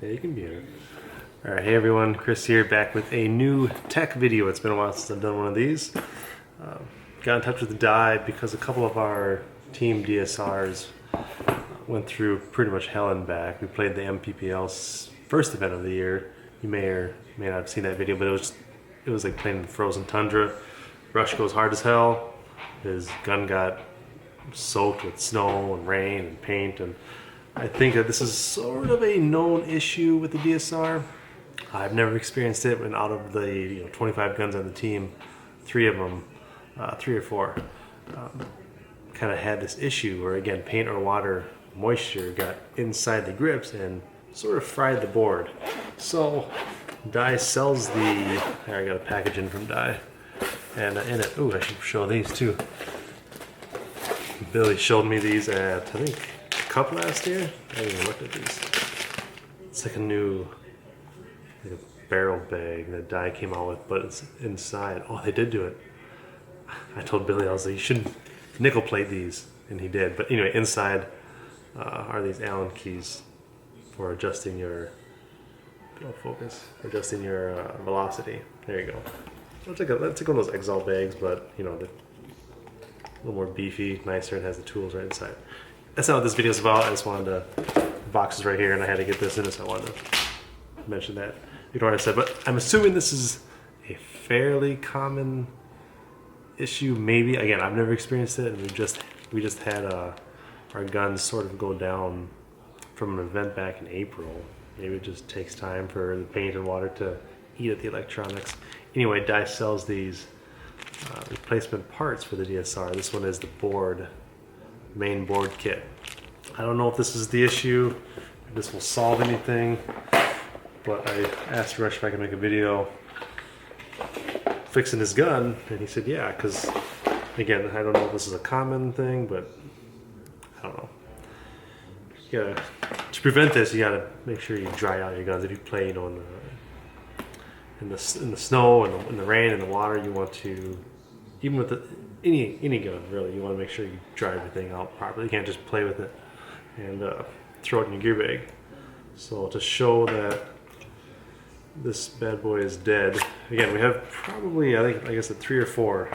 Yeah, you can be in it. Alright, hey everyone, Chris here, back with a new tech video. It's been a while since I've done one of these. Got in touch with Dye because a couple of our team DSRs went through pretty much hell and back. We played the MPPL's first event of the year. You may or may not have seen that video, but it was like playing in the frozen tundra. Rush goes hard as hell. His gun got soaked with snow and rain and paint, and I think that this is sort of a known issue with the DSR. I've never experienced it, and out of the 25 guns on the team, three or four, kind of had this issue where, again, paint or water moisture got inside the grips and sort of fried the board. So Dye sells the, I got a package in from Dye, and in it, ooh, I should show these too. Billy showed me these at, I think, Cup last year. I haven't even looked at these. It's like a new, like a barrel bag that Dye came out with, but it's inside. Oh, they did do it. I told Billy, I was like, you should nickel plate these, and he did. But anyway, inside are these Allen keys for adjusting your adjusting your velocity. There you go. It's like one of those Exalt bags, but they're a little more beefy, nicer, and has the tools right inside. That's not what this video is about. I just wanted the boxes right here, and I had to get this in, so I wanted to mention that. Ignore what I said, but I'm assuming this is a fairly common issue. Maybe, again, I've never experienced it, and we just had our guns sort of go down from an event back in April. Maybe it just takes time for the paint and water to eat at the electronics. Anyway, Dye sells these replacement parts for the DSR. This one is the board, main board kit. I don't know if this is the issue, if this will solve anything, but I asked Rush if I could make a video fixing his gun, and he said yeah, because again, I don't know if this is a common thing, but I don't know. To prevent this, you gotta make sure you dry out your guns. If you play in the snow and in the rain and the water, you want to, even with any gun really, you want to make sure you dry everything out properly. You can't just play with it and throw it in your gear bag. So to show that this bad boy is dead, again, we have probably, I guess, 3 or 4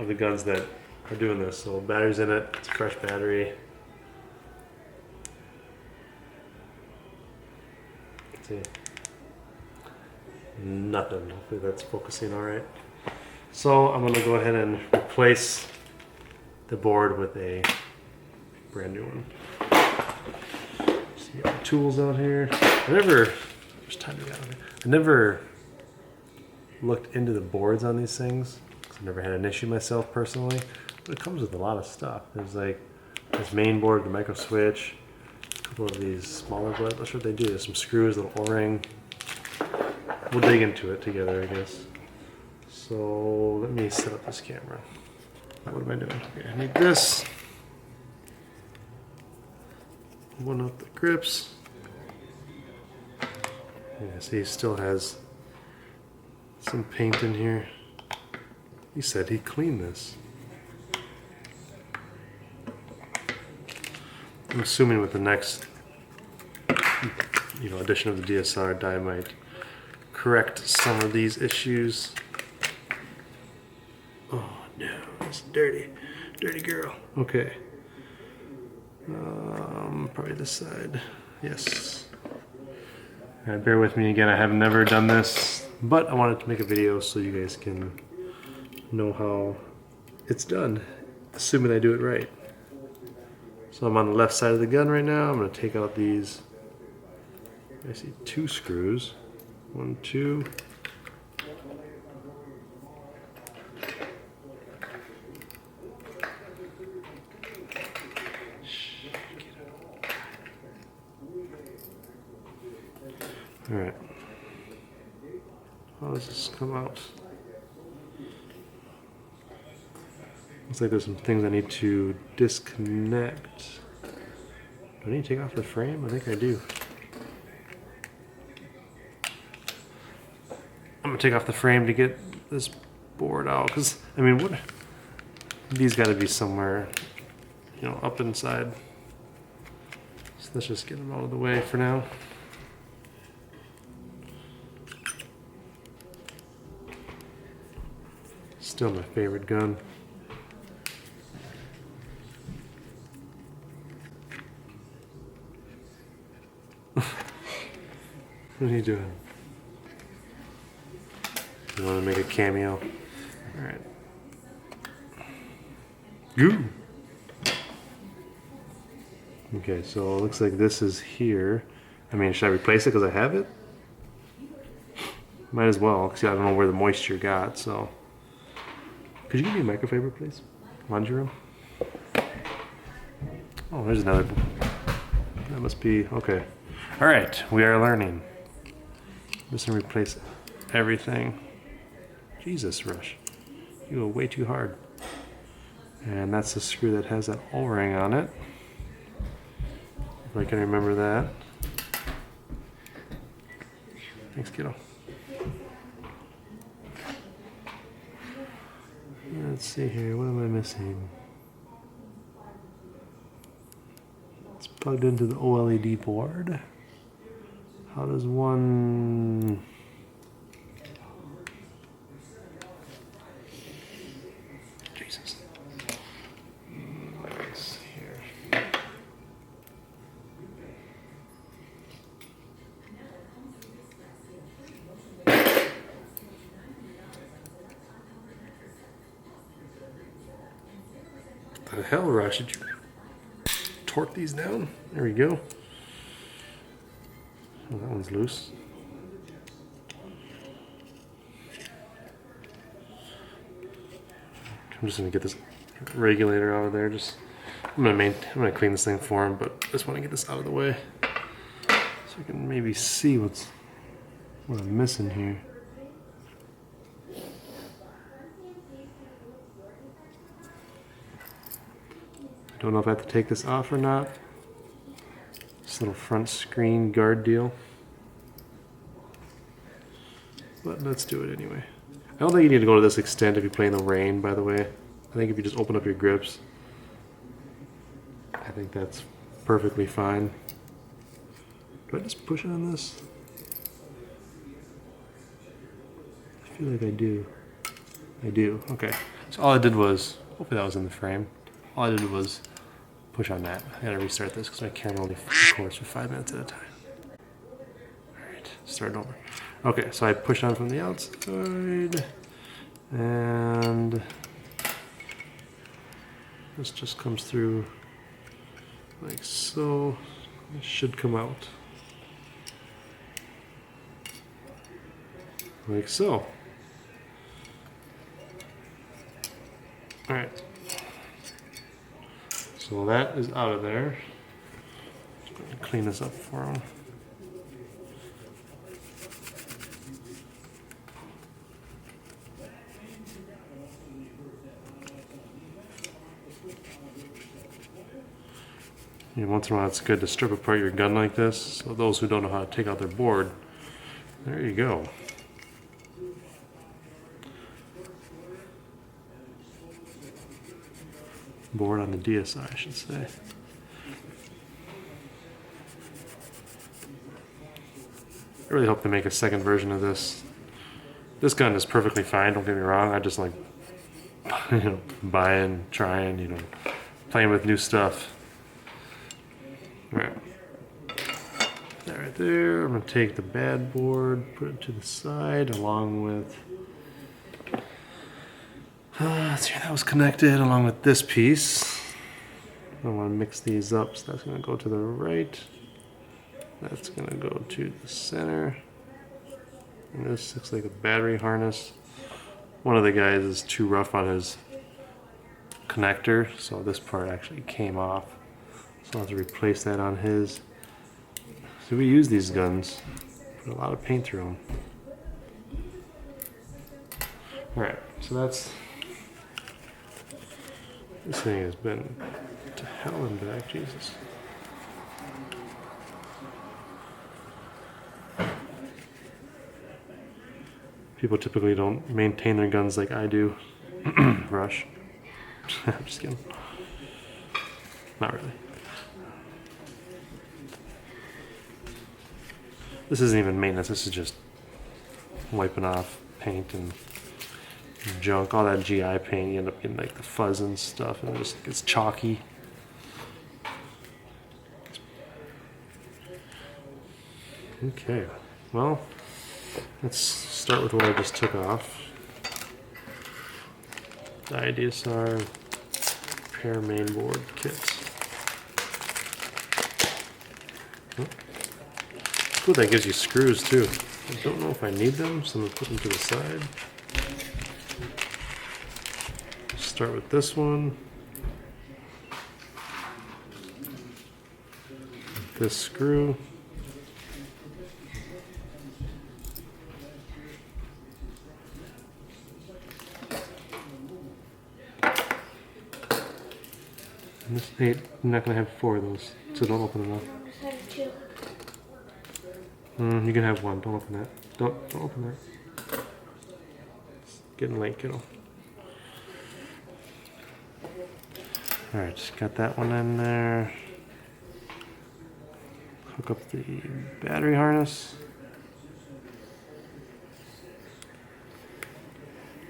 of the guns that are doing this. So batteries in it, it's a fresh battery. Let's see. Nothing. Hopefully that's focusing all right. So I'm going to go ahead and replace the board with a brand new one. See all the tools out here. I never looked into the boards on these things because I've never had an issue myself personally. But it comes with a lot of stuff. There's like this main board, the micro switch, a couple of these smaller boards. I'm not sure what they do. There's some screws, a little O-ring. We'll dig into it together, I guess. So let me set up this camera. What am I doing? Okay, I need this. One up the grips. Yeah, see, he still has some paint in here. He said he cleaned this. I'm assuming with the next, edition of the DSR, Dye might correct some of these issues. Oh no, it's dirty girl. Okay. Probably this side. Yes. Alright, bear with me again. I have never done this, but I wanted to make a video so you guys can know how it's done, assuming I do it right. So I'm on the left side of the gun right now. I'm going to take out these, I see 2 screws. 1, 2. All right. How does this come out? Looks like there's some things I need to disconnect. Do I need to take off the frame? I think I do. I'm gonna take off the frame to get this board out, because I mean, these got to be somewhere, up inside. So let's just get them out of the way for now. Still my favorite gun. What are you doing? You want to make a cameo? Alright. Goo! Okay, so it looks like this is here. I mean, should I replace it because I have it? Might as well, because I don't know where the moisture got, so. Could you give me a microfiber, please? Laundry room? Oh, there's another. That must be, okay. Alright, we are learning. Just gonna replace everything. Jesus, Rush. You go way too hard. And that's the screw that has that O-ring on it. If I can remember that. Thanks, kiddo. Let's see here, what am I missing? It's plugged into the OLED board. How does one... Jesus. Let's see here. The hell, Rush? Did you torque these down? There we go. Oh, that one's loose. I'm just gonna get this regulator out of there. I'm gonna clean this thing for him, but I just want to get this out of the way so I can maybe see what I'm missing here. I don't know if I have to take this off or not. This little front screen guard deal. But let's do it anyway. I don't think you need to go to this extent if you play in the rain, by the way. I think if you just open up your grips, I think that's perfectly fine. Do I just push on this? I feel like I do. I do, okay. So all I did was, hopefully that was in the frame. All I did was push on that. I gotta restart this because my camera only records for 5 minutes at a time. Alright, start over. Okay, so I push on from the outside, and this just comes through like so. It should come out like so. Alright, so that is out of there. Just going to clean this up for him. Once in a while it's good to strip apart your gun like this, so those who don't know how to take out their board, there you go. Board on the DSR, I should say. I really hope to make a second version of this. This gun is perfectly fine, don't get me wrong. I just like, buying, trying, playing with new stuff. Alright. That right there. I'm going to take the bad board, put it to the side, along with... let's see, that was connected along with this piece. I want to mix these up, so that's going to go to the right. That's going to go to the center. And this looks like a battery harness. One of the guys is too rough on his connector, so this part actually came off. So I'll have to replace that on his. So we use these guns, put a lot of paint through them. Alright, so that's, this thing has been to hell and back, Jesus. People typically don't maintain their guns like I do. Rush. I'm just kidding. Not really. This isn't even maintenance, this is just wiping off paint and junk, all that GI paint, you end up getting like the fuzz and stuff, and it just gets chalky. Okay, well, let's start with what I just took off. Dye DSR repair mainboard kit. Cool, that gives you screws too. I don't know if I need them, so I'm gonna put them to the side. Start with this one. This screw. And this ain't, I'm not gonna have 4 of those, so don't open them up. You can have one. Don't open that. Don't open that. It's getting late, kiddo. Alright, just got that one in there. Hook up the battery harness.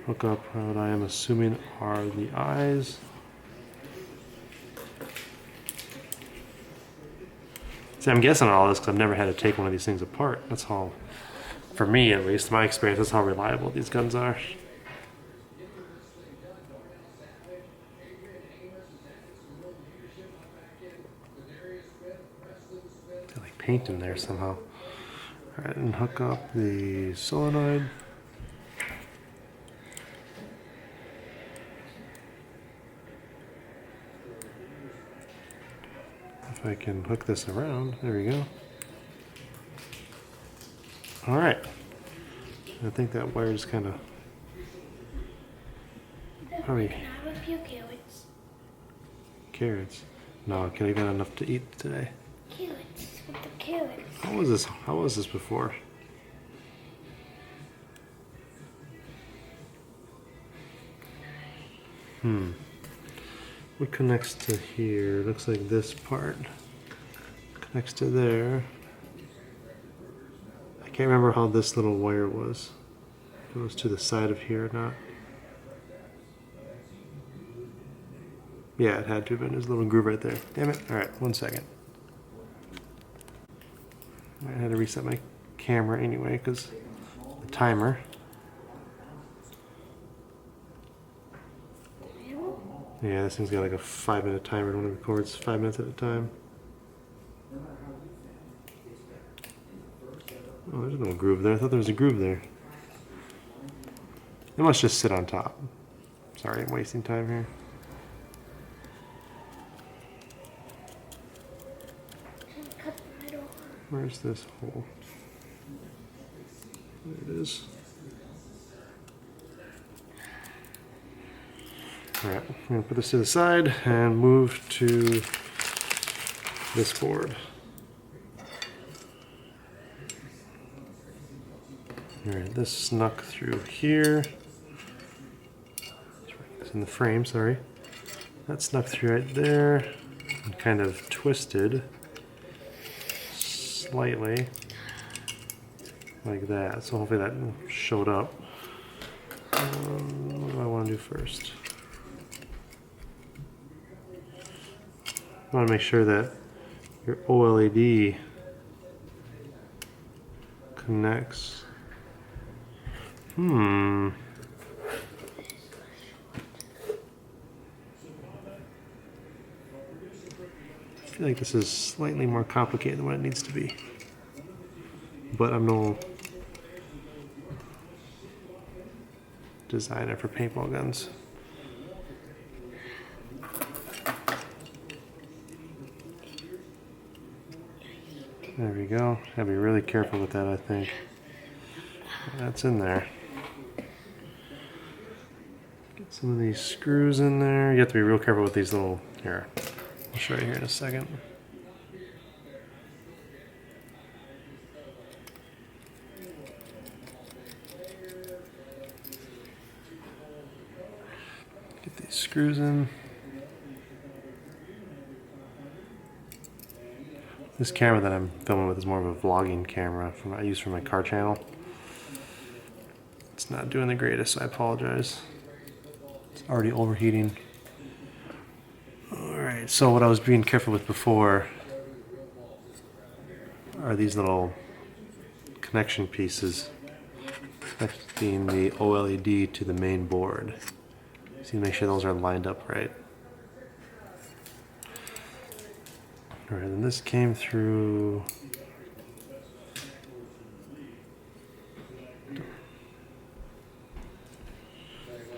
Hook up what I am assuming are the eyes. See, I'm guessing on all this because I've never had to take one of these things apart. That's how, for me at least, my experience, that's how reliable these guns are. Got like paint in there somehow. Alright, and hook up the solenoid. If I can hook this around, there we go. Alright. I think that wire is kind of... Probably... Can I have a few carrots? Carrots? No, can I got enough to eat today? Carrots, with the carrots. How was this before? What connects to here? Looks like this part connects to there. I can't remember how this little wire was. If it was to the side of here or not. Yeah, it had to have been. There's a little groove right there. Damn it. Alright, 1 second. I had to reset my camera anyway because the timer. Yeah, this thing's got like a 5-minute timer. It only records 5 minutes at a time. Oh, there's no groove there. I thought there was a groove there. It must just sit on top. Sorry, I'm wasting time here. Where's this hole? There it is. Alright, I'm going to put this to the side and move to this board. Alright, this snuck through here. It's in the frame, sorry. That snuck through right there and kind of twisted slightly like that. So hopefully that showed up. What do I want to do first? I want to make sure that your OLED connects. I feel like this is slightly more complicated than what it needs to be. But I'm no designer for paintball guns. There we go. Gotta be really careful with that, I think. That's in there. Get some of these screws in there. You have to be real careful with these little... Here, I'll show you here in a second. Get these screws in. This camera that I'm filming with is more of a vlogging camera I use for my car channel. It's It's not doing the greatest, so I apologize. It's already overheating. Alright, so what I was being careful with before are these little connection pieces connecting the OLED to the main board. So you make sure those are lined up right. Alright, and this came through.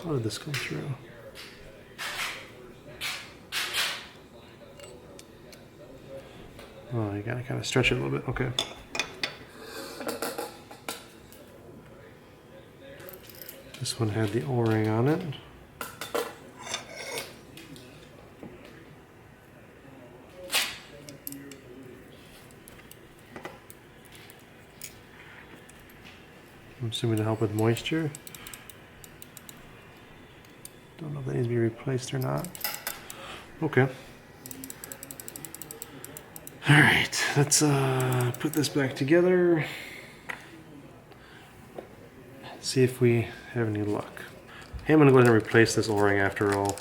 How did this come through? Oh, you gotta kind of stretch it a little bit. Okay. This one had the O-ring on it. I'm assuming to help with moisture. Don't know if that needs to be replaced or not. Okay. Alright, let's put this back together. See if we have any luck. Hey, I'm gonna go ahead and replace this O-ring after all.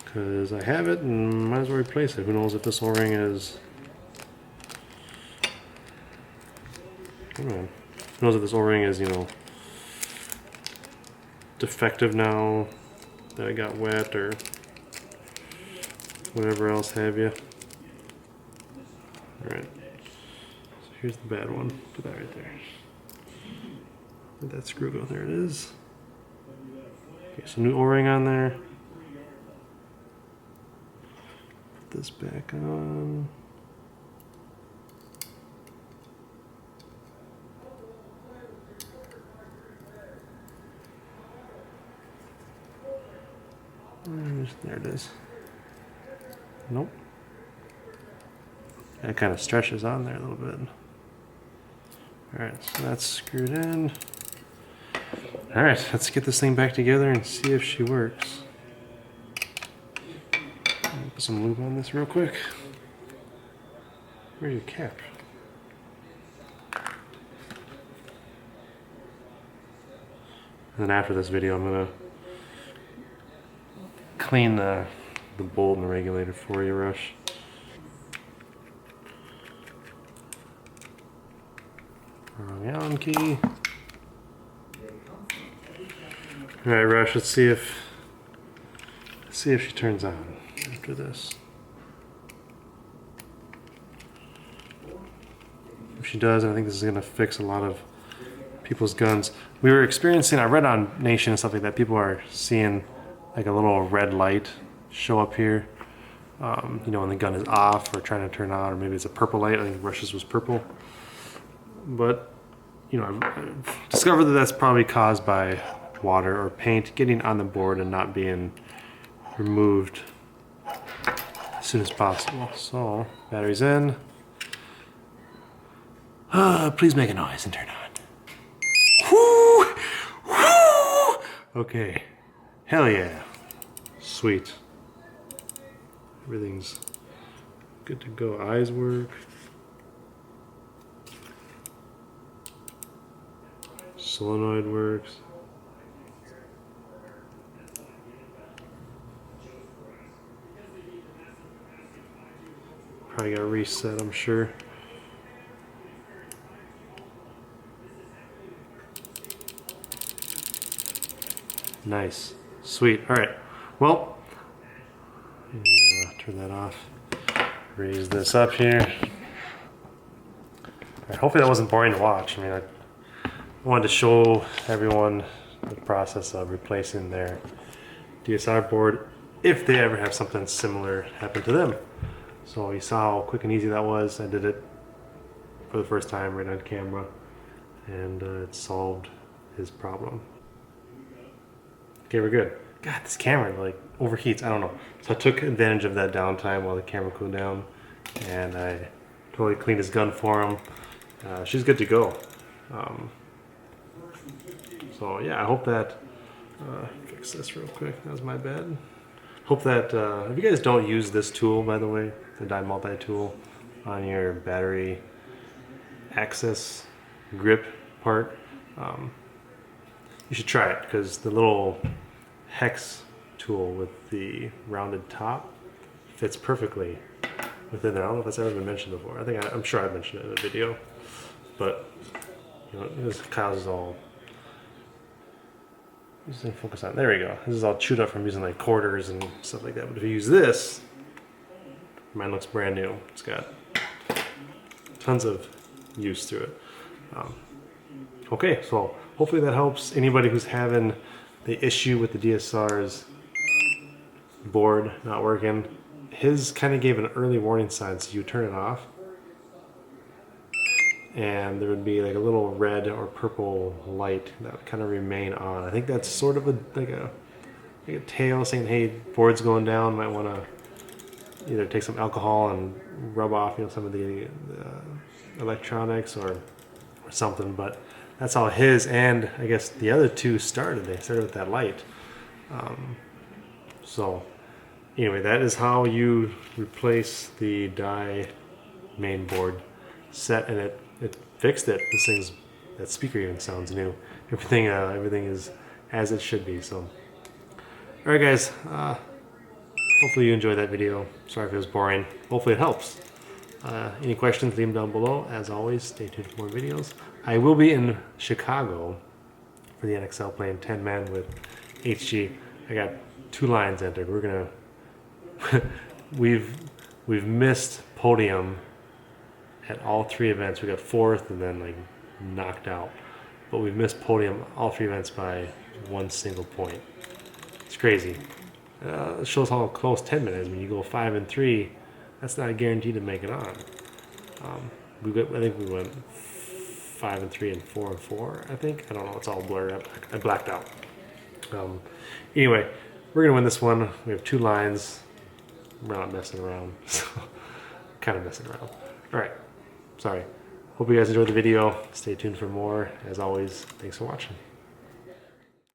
Because I have it and might as well replace it. Who knows if this O-ring is... Come on. Who knows if this O-ring is, you know, defective now that it got wet or whatever else have you. Alright, so here's the bad one. Put that right there. Where'd that screw go? There it is. Okay, so new O-ring on there. Put this back on. There it is. Nope. It kind of stretches on there a little bit. Alright, so that's screwed in. Alright, let's get this thing back together and see if she works. Put some lube on this real quick. Where's your cap? And then after this video, I'm gonna clean the bolt and the regulator for you, Rush. Wrong Allen key. All right, Rush. Let's see if she turns on after this. If she does, I think this is gonna fix a lot of people's guns. We were experiencing. I read on Nation and stuff like that. People are seeing like a little red light show up here. You know, when the gun is off or trying to turn on, or maybe it's a purple light. I think Rush's was purple. But, you know, I've discovered that that's probably caused by water or paint getting on the board and not being removed as soon as possible. So, battery's in. Please make a noise and turn on. Whoo! Whoo! Okay. Hell yeah. Sweet. Everything's good to go. Eyes work. Solenoid works. Probably got reset, I'm sure. Nice. Sweet. All right. Well, turn that off. Raise this up here. All right, hopefully that wasn't boring to watch. I mean, I wanted to show everyone the process of replacing their DSR board if they ever have something similar happen to them. So you saw how quick and easy that was. I did it for the first time right on camera, and it solved his problem. Okay, we're good. God, this camera like overheats. I don't know. So I took advantage of that downtime while the camera cooled down, and I totally cleaned his gun for him. She's good to go. So yeah, I hope that fix this real quick. That was my bad. Hope that if you guys don't use this tool, by the way, the Dye multi-tool on your battery access grip part, you should try it because the little hex tool with the rounded top fits perfectly within there. I don't know if that's ever been mentioned before. I'm sure I mentioned it in a video, but you know, this Kyle's is all. Just gonna focus on. There we go. This is all chewed up from using like quarters and stuff like that. But if you use this, mine looks brand new. It's got tons of use to it. Okay, so hopefully that helps anybody who's having the issue with the DSR's board not working. His kind of gave an early warning sign, so you turn it off and there would be like a little red or purple light that would kind of remain on. I think that's sort of like a tail saying, hey, board's going down, might want to either take some alcohol and rub off, you know, some of the electronics or something. But that's how his and I guess the other two started. They started with that light. So anyway, that is how you replace the Dye main board set, and it fixed it. That speaker even sounds new. Everything is as it should be. So, all right, guys. Hopefully you enjoyed that video. Sorry if it was boring. Hopefully it helps. Any questions, leave them down below. As always, stay tuned for more videos. I will be in Chicago for the NXL playing 10-man with HG. I got 2 lines entered. We're gonna we've missed podium at all 3 events. We got 4th and then like knocked out, but we've missed podium all 3 events by 1 single point. It's crazy. It shows how close 10-man is. When you go 5 and 3, that's not a guarantee to make it on. I think we went 5 and 3 and 4 and 4. I think, I don't know. It's all blurred. I blacked out. Anyway, we're gonna win this one. We have 2 lines. We're not messing around. So, kind of messing around. All right. Sorry. Hope you guys enjoyed the video. Stay tuned for more. As always, thanks for watching.